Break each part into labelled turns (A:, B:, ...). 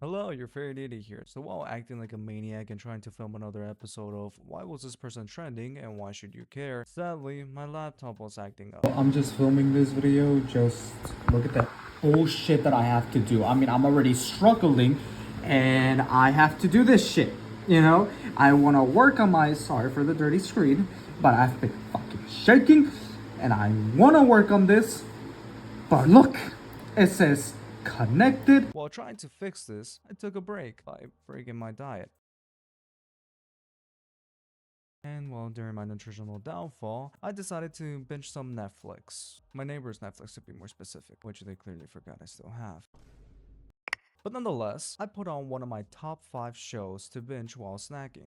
A: Hello, your favorite idiot here. So while acting like a maniac and trying to film another episode of Why Was This Person Trending and Why Should You Care, sadly, my laptop was acting up.
B: I'm just filming this video. Just look at that bullshit that I have to do. I mean, I'm already struggling and I have to do this shit. You know, I want to work on my, sorry for the dirty screen, but I've been fucking shaking and I want to work on this. But look, it says connected.
A: While trying to fix this, I took a break by breaking my diet. And while during my nutritional downfall, I decided to binge some Netflix. My neighbor's Netflix to be more specific, which they clearly forgot I still have. But nonetheless, I put on one of my top 5 shows to binge while snacking.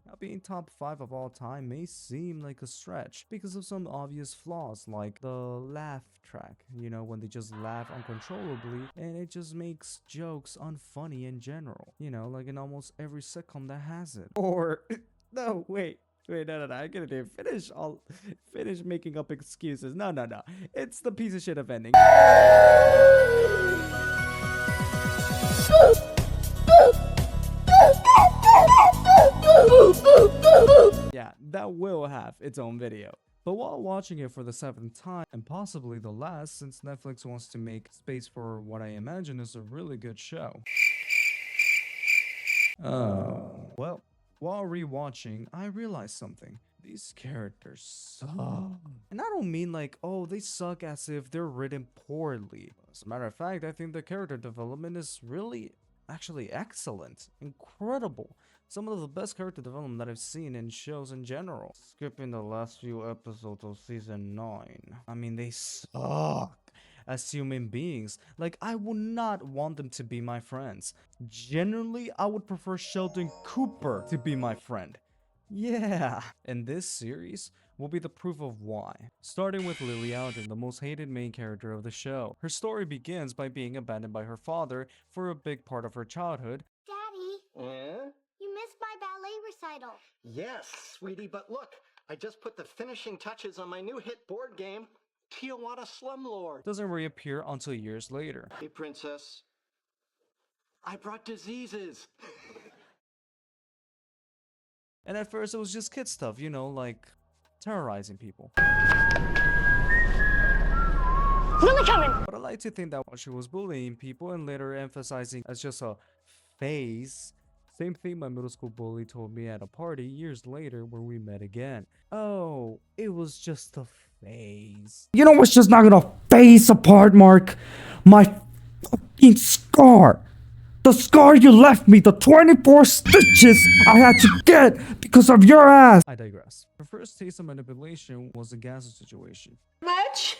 A: Now, being top 5 of all time may seem like a stretch because of some obvious flaws like the laugh track, you know, when they just laugh uncontrollably and it just makes jokes unfunny in general, you know, like in almost every sitcom that has it. Or, no, wait. Wait, no, I get it. Finish making up excuses. No. It's the piece of shit of ending. Yeah, that will have its own video. But while watching it for the 7th time, and possibly the last since Netflix wants to make space for what I imagine is a really good show. Oh. Well, while rewatching, I realized something. These characters suck. And I don't mean like, oh, they suck as if they're written poorly. As a matter of fact, I think the character development is really actually excellent, incredible. Some of the best character development that I've seen in shows in general. Skipping the last few episodes of season 9. I mean, they suck as human beings. Like, I would not want them to be my friends. Generally, I would prefer Sheldon Cooper to be my friend. Yeah, and this series will be the proof of why. Starting with Lily Aldrin, the most hated main character of the show. Her story begins by being abandoned by her father for a big part of her childhood.
C: Daddy,
D: Yeah?
C: you missed my ballet recital.
D: Yes, sweetie, but look, I just put the finishing touches on my new hit board game, Tijuana Slumlord.
A: Doesn't reappear until years later.
D: Hey, princess. I brought diseases.
A: And at first it was just kid stuff, you know, like terrorizing people.
C: Lily coming!
A: But I like to think that while she was bullying people and later emphasizing as just a phase, same thing my middle school bully told me at a party years later when we met again. Oh, it was just a phase.
B: You know what's just not gonna phase apart, Mark? My fucking scar. The scar you left me, the 24 stitches I had to get because of your ass.
A: I digress. Her first taste of manipulation was the gas situation.
E: Much?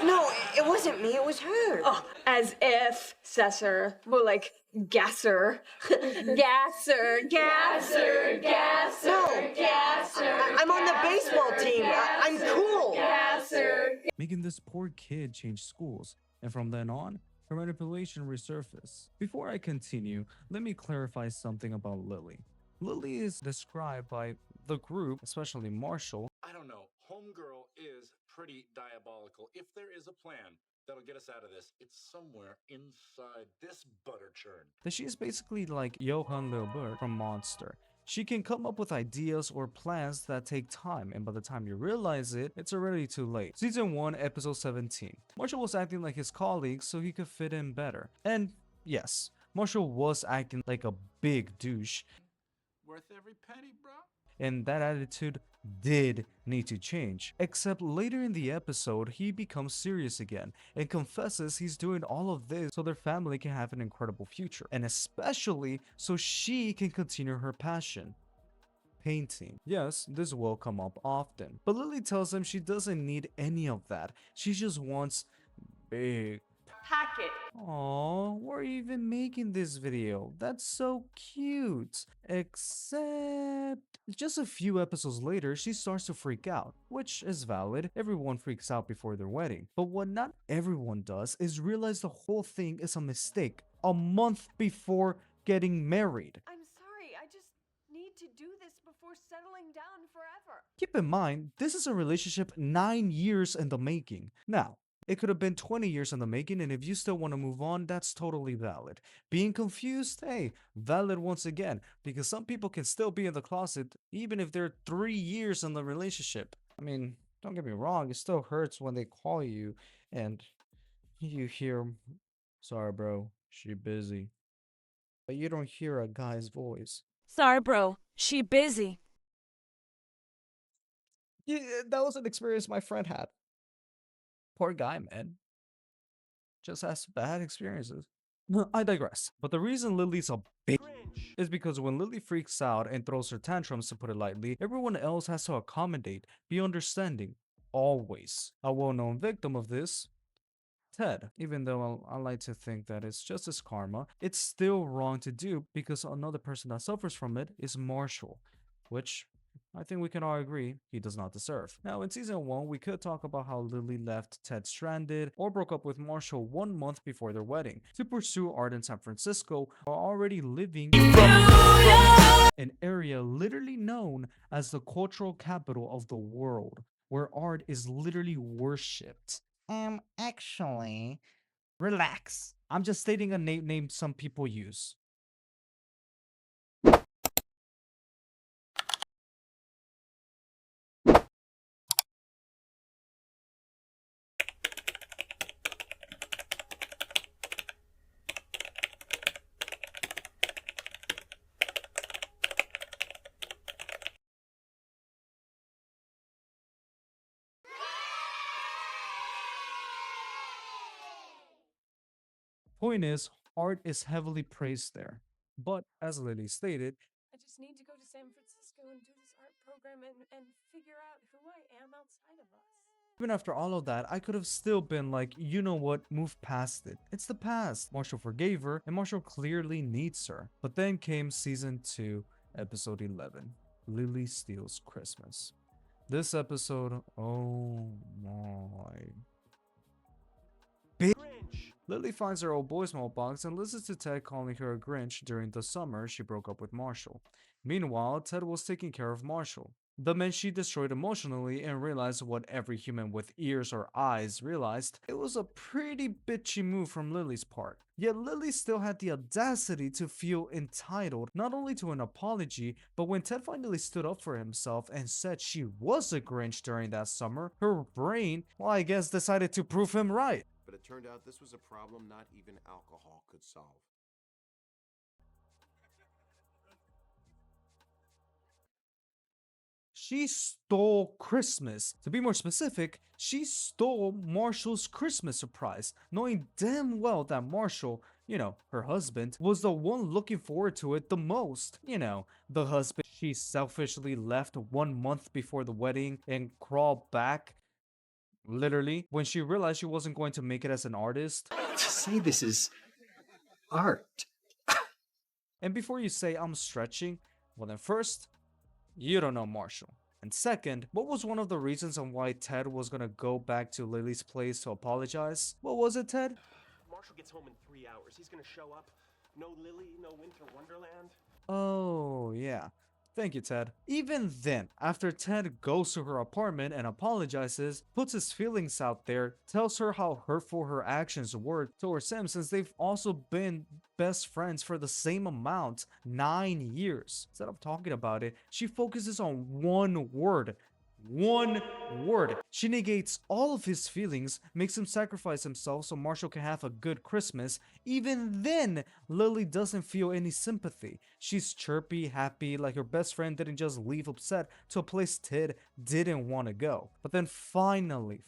F: No, it wasn't me, it was her.
E: Oh, as if, Cesar. More like gasser. Gasser, gasser, gasser,
F: No.
E: gasser.
F: I'm on the baseball team. I'm cool.
E: Gasser.
A: Making this poor kid change schools, and from then on, her manipulation resurfaced. Before I continue, let me clarify something about Lily. Lily is described by the group, especially Marshall,
G: I don't know. Homegirl is pretty diabolical. If there is a plan that'll get us out of this, it's somewhere inside this butter churn.
A: that she is basically like Johann Lil Bird from Monster. She can come up with ideas or plans that take time, and by the time you realize it, it's already too late. Season 1, episode 17. Marshall was acting like his colleagues so he could fit in better. And yes, Marshall was acting like a big douche,
G: Worth every penny, bro.
A: and that attitude did need to change. Except later in the episode, he becomes serious again and confesses he's doing all of this so their family can have an incredible future, and especially so she can continue her passion. Painting. Yes, this will come up often, but Lily tells him she doesn't need any of that. She just wants big.
E: Pack it.
A: Aw, we're even making this video. That's so cute. Except, just a few episodes later, she starts to freak out, which is valid. Everyone freaks out before their wedding. But what not everyone does is realize the whole thing is a mistake a month before getting married.
E: I'm sorry, I just need to do this before settling down forever.
A: Keep in mind, this is a relationship 9 years in the making. Now, it could have been 20 years in the making, and if you still want to move on, that's totally valid. Being confused, hey, valid once again, because some people can still be in the closet even if they're 3 years in the relationship. I mean, don't get me wrong, it still hurts when they call you and you hear, sorry, bro, she busy. But you don't hear a guy's voice.
H: Sorry, bro. She busy.
A: Yeah, that was an experience my friend had. Poor guy, man. Just has bad experiences. I digress. But the reason Lily's a bitch is because when Lily freaks out and throws her tantrums, to put it lightly, everyone else has to accommodate, be understanding. Always. A well-known victim of this, Ted. Even though I like to think that it's just his karma, it's still wrong to do because another person that suffers from it is Marshall, which I think we can all agree he does not deserve. Now, in season 1, we could talk about how Lily left Ted stranded or broke up with Marshall 1 month before their wedding to pursue art in San Francisco while already living an area literally known as the cultural capital of the world, where art is literally worshipped. Actually, relax. I'm just stating a name some people use. Point is, art is heavily praised there. But as Lily stated,
E: I just need to go to San Francisco and do this art program and figure out who I am outside of us.
A: even after all of that, I could have still been like, you know what, move past it. It's the past. Marshall forgave her, and Marshall clearly needs her. But then came season 2, episode 11, Lily Steals Christmas. This episode, oh my. Lily finds her old voicemail box and listens to Ted calling her a Grinch during the summer she broke up with Marshall. Meanwhile, Ted was taking care of Marshall, the man she destroyed emotionally, and realized what every human with ears or eyes realized. It was a pretty bitchy move from Lily's part. Yet Lily still had the audacity to feel entitled not only to an apology, but when Ted finally stood up for himself and said she was a Grinch during that summer, her brain, well, I guess, decided to prove him right.
I: But it turned out this was a problem not even alcohol could solve.
A: She stole Christmas. To be more specific, she stole Marshall's Christmas surprise, knowing damn well that Marshall, her husband, was the one looking forward to it the most. The husband she selfishly left 1 month before the wedding and crawled back, literally, when she realized she wasn't going to make it as an artist.
D: To say this is art.
A: And before you say I'm stretching, well then first, you don't know Marshall. And second, what was one of the reasons on why Ted was gonna go back to Lily's place to apologize? What was it, Ted?
J: Marshall gets home in 3 hours. He's gonna show up. No Lily, no Winter Wonderland.
A: Oh, yeah. Thank you, Ted. Even then, after Ted goes to her apartment and apologizes, puts his feelings out there, tells her how hurtful her actions were towards him since they've also been best friends for the same amount, 9 years. Instead of talking about it, she focuses on one word. One word. She negates all of his feelings, makes him sacrifice himself so Marshall can have a good Christmas. Even then, Lily doesn't feel any sympathy. She's chirpy, happy, like her best friend didn't just leave upset to a place Ted didn't want to go. But then finally,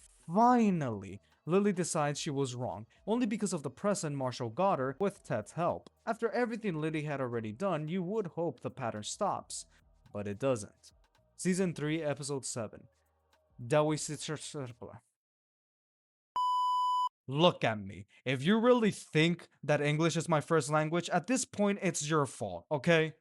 A: Lily decides she was wrong, only because of the present Marshall got her with Ted's help. After everything Lily had already done, you would hope the pattern stops, but it doesn't. Season 3, Episode 7. Look at me. If you really think that English is my first language, at this point, it's your fault, okay?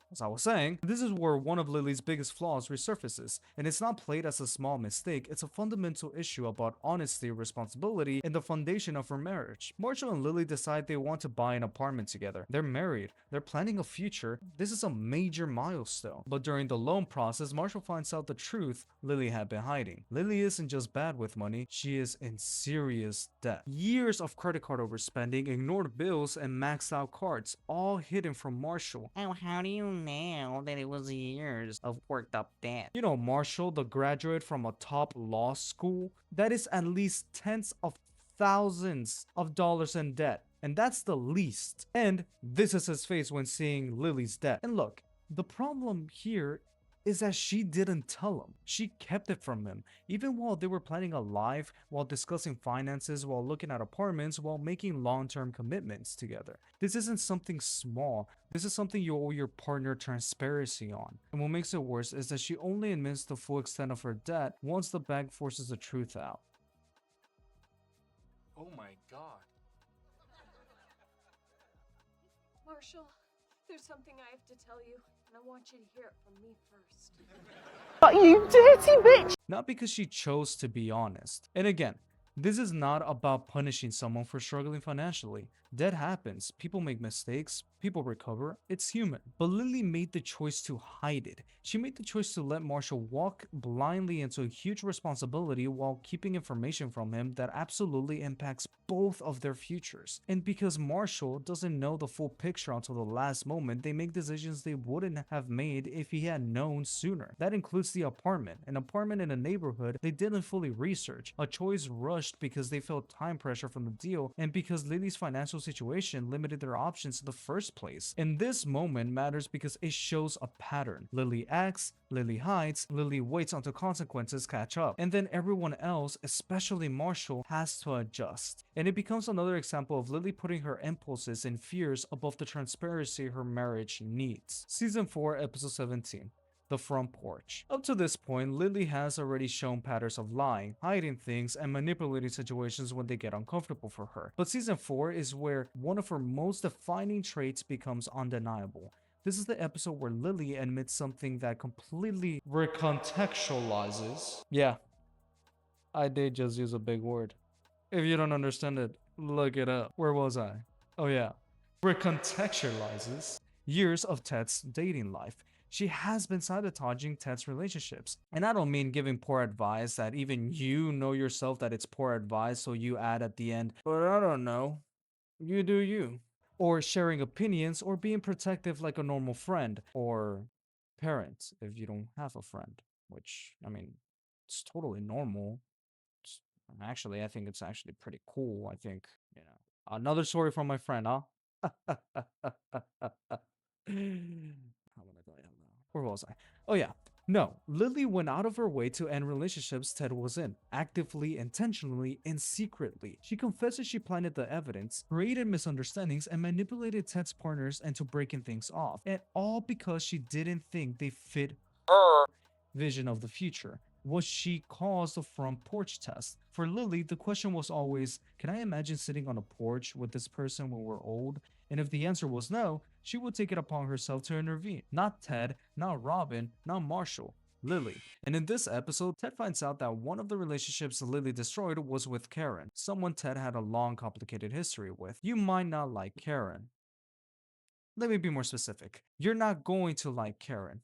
A: As I was saying, this is where one of Lily's biggest flaws resurfaces, and it's not played as a small mistake, it's a fundamental issue about honesty, responsibility, and the foundation of her marriage. Marshall and Lily decide they want to buy an apartment together. They're married, they're planning a future. This is a major milestone. But during the loan process, Marshall finds out the truth Lily had been hiding. Lily isn't just bad with money, she is in serious debt. Years of credit card overspending, ignored bills, and maxed out cards, all hidden from Marshall.
K: Oh, how do you know that it was years of worked up debt?
A: You know, Marshall, the graduate from a top law school, that is at least tens of thousands of dollars in debt. And that's the least. And this is his face when seeing Lily's debt. And look, the problem here is that she didn't tell him. She kept it from him, even while they were planning a life, while discussing finances, while looking at apartments, while making long-term commitments together. This isn't something small. This is something you owe your partner transparency on. And what makes it worse is that she only admits the full extent of her debt once the bank forces the truth out.
G: Oh my god.
E: Marshall, there's something I have to tell you, and I want you to hear it from me first.
F: But you dirty bitch!
A: Not because she chose to be honest. And again, this is not about punishing someone for struggling financially. Debt happens, people make mistakes, people recover, it's human. But Lily made the choice to hide it. She made the choice to let Marshall walk blindly into a huge responsibility while keeping information from him that absolutely impacts both of their futures. And because Marshall doesn't know the full picture until the last moment, they make decisions they wouldn't have made if he had known sooner. That includes the apartment, an apartment in a neighborhood they didn't fully research, a choice rushed because they felt time pressure from the deal, and because Lily's financial situation limited their options in the first place. And this moment matters because it shows a pattern. Lily acts, Lily hides, Lily waits until consequences catch up, and then everyone else, especially Marshall, has to adjust. And it becomes another example of Lily putting her impulses and fears above the transparency her marriage needs. Season 4, episode 17. The front porch. Up to this point, Lily has already shown patterns of lying, hiding things, and manipulating situations when they get uncomfortable for her. But season 4 is where one of her most defining traits becomes undeniable. This is the episode where Lily admits something that completely recontextualizes. Yeah, I did just use a big word. If you don't understand it, look it up. Where was I? Oh yeah. Recontextualizes years of Ted's dating life. She has been sabotaging Ted's relationships. And I don't mean giving poor advice that even you know yourself that it's poor advice, so you add at the end, but I don't know. You do you. Or sharing opinions, or being protective like a normal friend, or parent if you don't have a friend. Which, I mean, it's totally normal. Actually, I think it's actually pretty cool. I think, you know. Another story from my friend, huh? Where was I? Oh yeah. No, Lily went out of her way to end relationships Ted was in, actively, intentionally, and secretly. She confesses she planted the evidence, created misunderstandings, and manipulated Ted's partners into breaking things off. And all because she didn't think they fit her vision of the future. What she calls the front porch test. For Lily, the question was always, can I imagine sitting on a porch with this person when we're old? And if the answer was no, she would take it upon herself to intervene. Not Ted, not Robin, not Marshall, Lily. And in this episode, Ted finds out that one of the relationships Lily destroyed was with Karen, someone Ted had a long, complicated history with. You might not like Karen. Let me be more specific. You're not going to like Karen.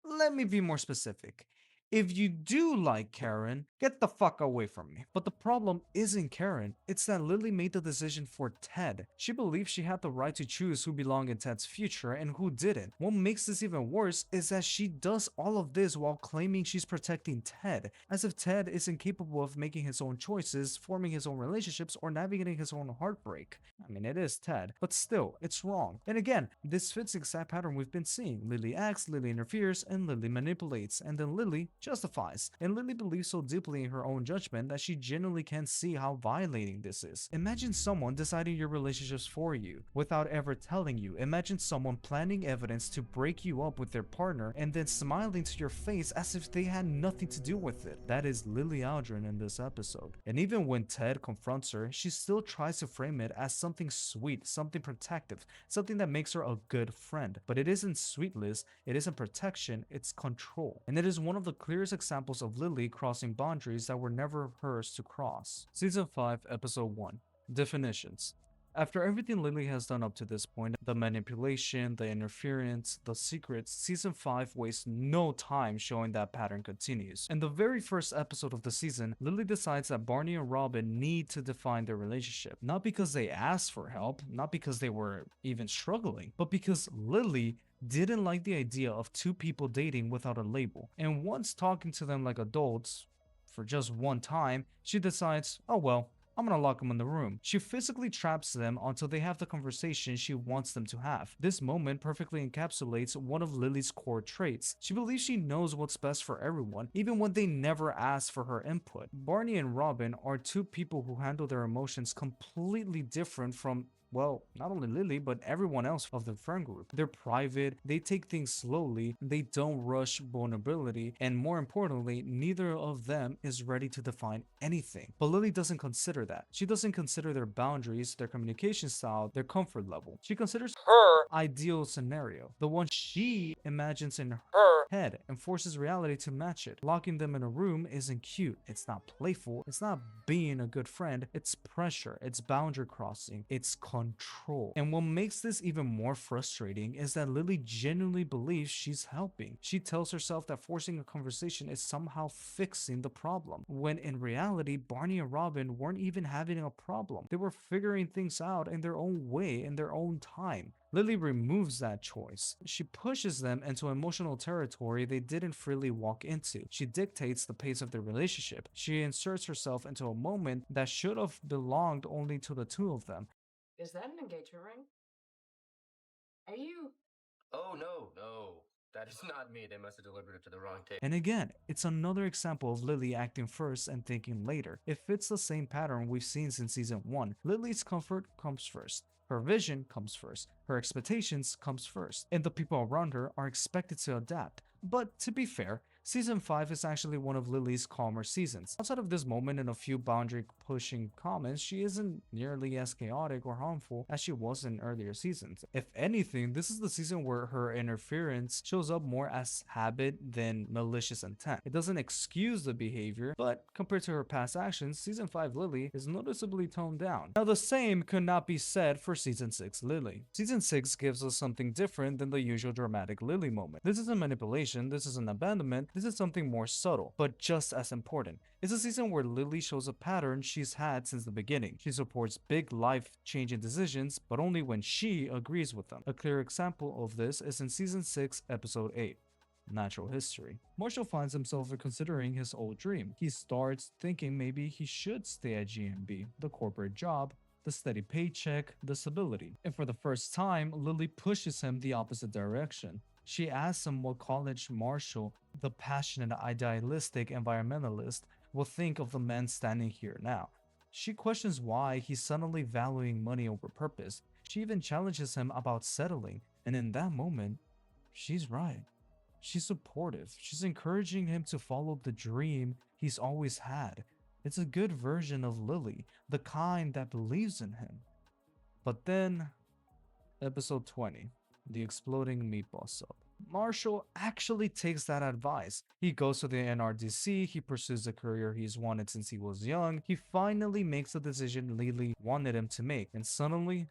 A: Let me be more specific. If you do like Karen, get the fuck away from me. But the problem isn't Karen, it's that Lily made the decision for Ted. She believed she had the right to choose who belonged in Ted's future and who didn't. What makes this even worse is that she does all of this while claiming she's protecting Ted, as if Ted is incapable of making his own choices, forming his own relationships, or navigating his own heartbreak. I mean, it is Ted, but still, it's wrong. And again, this fits the exact pattern we've been seeing. Lily acts, Lily interferes, and Lily manipulates, and then Lily justifies, and Lily believes so deeply in her own judgment that she genuinely can't see how violating this is. Imagine someone deciding your relationships for you without ever telling you. Imagine someone planning evidence to break you up with their partner and then smiling to your face as if they had nothing to do with it. That is Lily Aldrin in this episode. And even when Ted confronts her, she still tries to frame it as something sweet, something protective, something that makes her a good friend. But it isn't sweetness, it isn't protection, it's control. And it is one of the clearest examples of Lily crossing boundaries that were never hers to cross. Season 5, Episode 1. Definitions. After everything Lily has done up to this point, the manipulation, the interference, the secrets, Season 5 wastes no time showing that pattern continues. In the very first episode of the season, Lily decides that Barney and Robin need to define their relationship. Not because they asked for help, not because they were even struggling, but because Lily didn't like the idea of two people dating without a label. And once talking to them like adults, for just one time, she decides, oh well, I'm gonna lock them in the room. She physically traps them until they have the conversation she wants them to have. This moment perfectly encapsulates one of Lily's core traits. She believes she knows what's best for everyone, even when they never ask for her input. Barney and Robin are two people who handle their emotions completely different from, well, not only Lily, but everyone else of the friend group. They're private, they take things slowly, they don't rush vulnerability, and more importantly, neither of them is ready to define anything. But Lily doesn't consider that. She doesn't consider their boundaries, their communication style, their comfort level. She considers her ideal scenario, the one she imagines in her head, and forces reality to match it. Locking them in a room isn't cute, it's not playful, it's not being a good friend, it's pressure, it's boundary crossing, it's control. And what makes this even more frustrating is that Lily genuinely believes she's helping. She tells herself that forcing a conversation is somehow fixing the problem, when in reality, Barney and Robin weren't even having a problem. They were figuring things out in their own way, in their own time. Lily removes that choice. She pushes them into emotional territory they didn't freely walk into. She dictates the pace of their relationship. She inserts herself into a moment that should have belonged only to the two of them.
E: Is that an engagement ring? Are you?
J: Oh, no. That is not me. They must have delivered it to the wrong table.
A: And again, it's another example of Lily acting first and thinking later. It fits the same pattern we've seen since season 1. Lily's comfort comes first. Her vision comes first. Her expectations comes first. And the people around her are expected to adapt. But to be fair, Season 5 is actually one of Lily's calmer seasons. Outside of this moment and a few boundary-pushing comments, she isn't nearly as chaotic or harmful as she was in earlier seasons. If anything, this is the season where her interference shows up more as habit than malicious intent. It doesn't excuse the behavior, but compared to her past actions, Season 5 Lily is noticeably toned down. Now, the same could not be said for Season 6 Lily. Season 6 gives us something different than the usual dramatic Lily moment. This isn't manipulation, this is an abandonment, this is something more subtle, but just as important. It's a season where Lily shows a pattern she's had since the beginning. She supports big life-changing decisions, but only when she agrees with them. A clear example of this is in Season 6, Episode 8. Natural history. Marshall finds himself considering his old dream. He starts thinking maybe he should stay at GMB, the corporate job, the steady paycheck, the stability. And for the first time, Lily pushes him the opposite direction. She asks him what college Marshall, the passionate idealistic environmentalist, will think of the men standing here now. She questions why he's suddenly valuing money over purpose. She even challenges him about settling, and in that moment, she's right. She's supportive. She's encouraging him to follow the dream he's always had. It's a good version of Lily, the kind that believes in him. But then, Episode 20. The exploding meatball sub. Marshall actually takes that advice. He goes to the NRDC, he pursues the career he's wanted since he was young, he finally makes the decision Lily wanted him to make, and suddenly,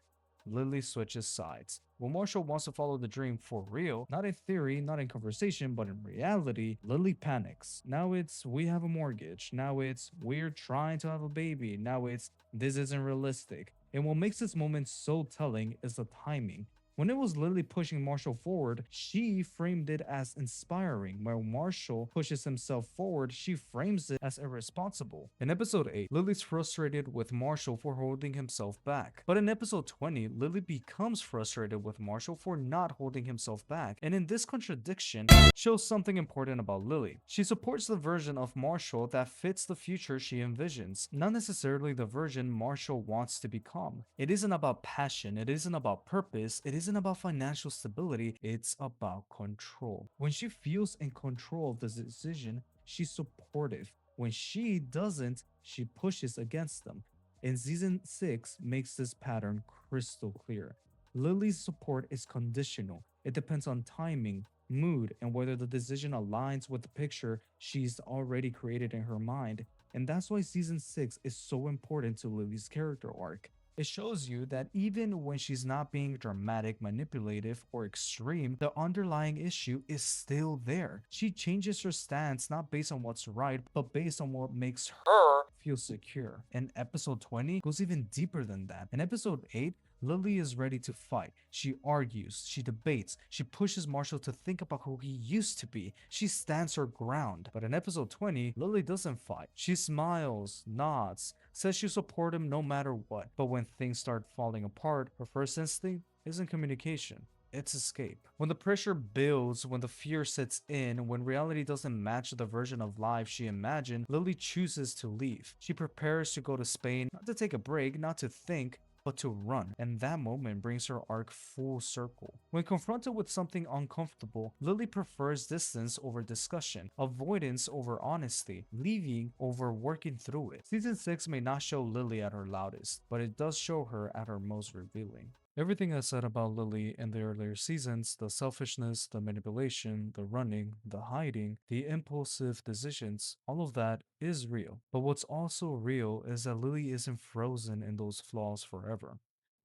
A: Lily switches sides. When Marshall wants to follow the dream for real, not in theory, not in conversation, but in reality, Lily panics. Now it's, we have a mortgage. Now it's, we're trying to have a baby. Now it's, this isn't realistic. And what makes this moment so telling is the timing. When it was Lily pushing Marshall forward, she framed it as inspiring. While Marshall pushes himself forward, she frames it as irresponsible. In episode 8, Lily's frustrated with Marshall for holding himself back. But in episode 20, Lily becomes frustrated with Marshall for not holding himself back. And in this contradiction, shows something important about Lily. She supports the version of Marshall that fits the future she envisions, not necessarily the version Marshall wants to become. It isn't about passion, it isn't about purpose, it isn't about financial stability, it's about control. When she feels in control of the decision, she's supportive. When she doesn't, she pushes against them. And season 6 makes this pattern crystal clear. Lily's support is conditional. It depends on timing, mood, and whether the decision aligns with the picture she's already created in her mind. And that's why season 6 is so important to Lily's character arc. It shows you that even when she's not being dramatic, manipulative, or extreme, the underlying issue is still there. She changes her stance not based on what's right, but based on what makes her feel secure. And episode 20 goes even deeper than that. In episode 8, Lily is ready to fight. She argues, she debates, she pushes Marshall to think about who he used to be. She stands her ground. But in episode 20, Lily doesn't fight. She smiles, nods, says she'll support him no matter what. But when things start falling apart, her first instinct isn't communication. It's escape. When the pressure builds, when the fear sets in, when reality doesn't match the version of life she imagined, Lily chooses to leave. She prepares to go to Spain, not to take a break, not to think, but to run, and that moment brings her arc full circle. When confronted with something uncomfortable, Lily prefers distance over discussion, avoidance over honesty, leaving over working through it. Season 6 may not show Lily at her loudest, but it does show her at her most revealing. Everything I said about Lily in the earlier seasons, the selfishness, the manipulation, the running, the hiding, the impulsive decisions, all of that is real. But what's also real is that Lily isn't frozen in those flaws forever.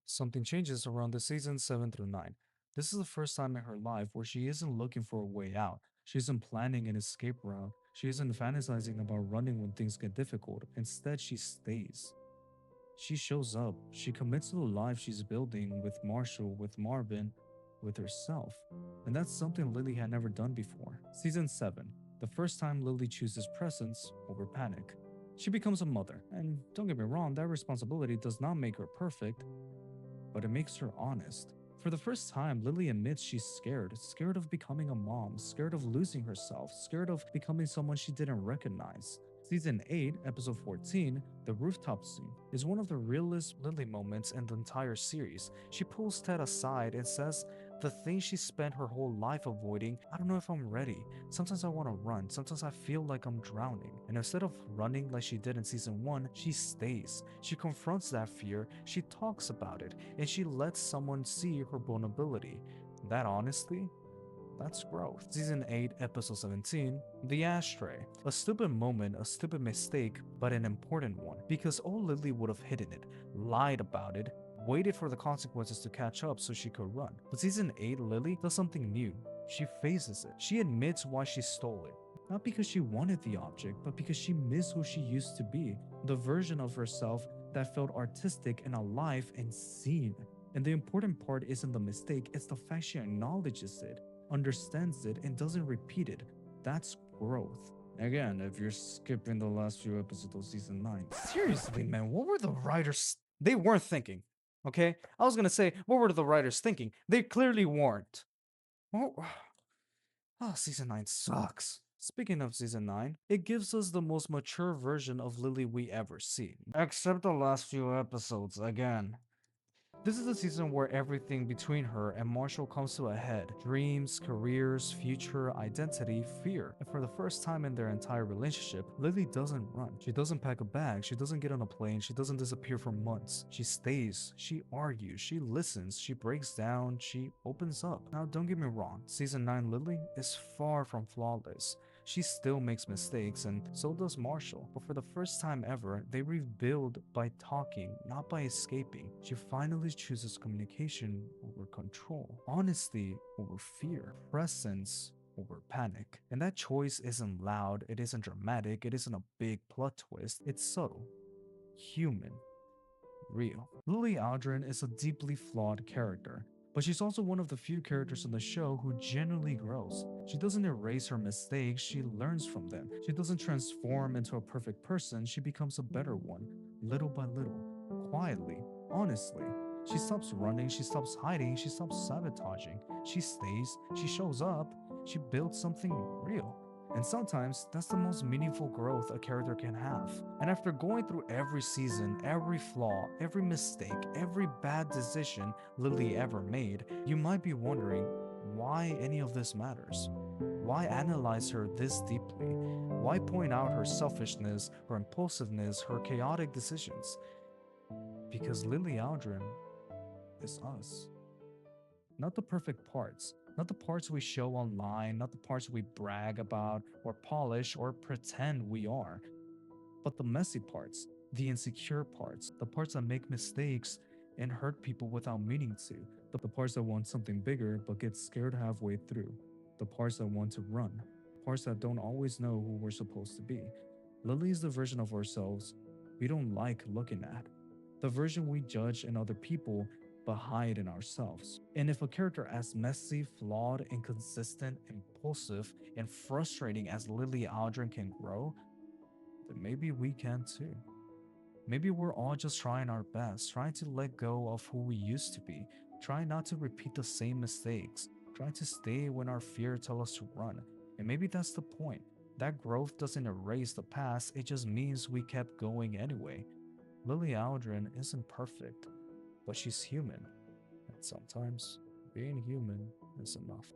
A: Something changes around the seasons 7 through 9. This is the first time in her life where she isn't looking for a way out. She isn't planning an escape route. She isn't fantasizing about running when things get difficult. Instead, she stays. She shows up, she commits to the life she's building with Marshall, with Marvin, with herself. And that's something Lily had never done before. Season 7, the first time Lily chooses presence over panic. She becomes a mother, and don't get me wrong, that responsibility does not make her perfect, but it makes her honest. For the first time, Lily admits she's scared of becoming a mom, scared of losing herself, scared of becoming someone she didn't recognize. Season 8, episode 14, the rooftop scene, is one of the realest Lily moments in the entire series. She pulls Ted aside and says the thing she spent her whole life avoiding. I don't know if I'm ready. Sometimes I want to run. Sometimes I feel like I'm drowning. And instead of running like she did in season 1, she stays. She confronts that fear, she talks about it, and she lets someone see her vulnerability. That honestly, that's growth. Season 8, episode 17, The Ashtray. A stupid moment, a stupid mistake, but an important one. Because old Lily would have hidden it, lied about it, waited for the consequences to catch up so she could run. But season 8, Lily does something new. She faces it. She admits why she stole it. Not because she wanted the object, but because she missed who she used to be. The version of herself that felt artistic and alive and seen. And the important part isn't the mistake, it's the fact she acknowledges it, understands it, and doesn't repeat it. That's growth. Again, if you're skipping the last few episodes of season 9. Seriously, man, what were the writers? They weren't thinking. Okay? I was gonna say, what were the writers thinking? They clearly weren't. Oh, season 9 sucks. Speaking of season 9, it gives us the most mature version of Lily we ever see. Except the last few episodes, again. This is the season where everything between her and Marshall comes to a head. Dreams, careers, future, identity, fear. And for the first time in their entire relationship, Lily doesn't run. She doesn't pack a bag. She doesn't get on a plane. She doesn't disappear for months. She stays. She argues. She listens. She breaks down. She opens up. Now, don't get me wrong. Season 9 Lily is far from flawless. She still makes mistakes, and so does Marshall. But for the first time ever, they rebuild by talking, not by escaping. She finally chooses communication over control, honesty over fear, presence over panic. And that choice isn't loud, it isn't dramatic, it isn't a big plot twist. It's subtle, human, real. Lily Aldrin is a deeply flawed character. But she's also one of the few characters in the show who genuinely grows. She doesn't erase her mistakes, she learns from them. She doesn't transform into a perfect person, she becomes a better one, little by little, quietly, honestly. She stops running, she stops hiding, she stops sabotaging. She stays, she shows up, she builds something real. And sometimes that's the most meaningful growth a character can have. And after going through every season, every flaw, every mistake, every bad decision Lily ever made, you might be wondering why any of this matters. Why analyze her this deeply? Why point out her selfishness, her impulsiveness, her chaotic decisions? Because Lily Aldrin is us. Not the perfect parts, not the parts we show online, not the parts we brag about or polish or pretend we are, but the messy parts, the insecure parts, the parts that make mistakes and hurt people without meaning to, the parts that want something bigger but get scared halfway through, the parts that want to run, parts that don't always know who we're supposed to be. Lily is the version of ourselves we don't like looking at, the version we judge in other people but hide in ourselves. And if a character as messy, flawed, inconsistent, impulsive, and frustrating as Lily Aldrin can grow, then maybe we can too. Maybe we're all just trying our best, trying to let go of who we used to be, trying not to repeat the same mistakes, trying to stay when our fear tells us to run. And maybe that's the point. That growth doesn't erase the past, it just means we kept going anyway. Lily Aldrin isn't perfect, but she's human. And sometimes being human is enough.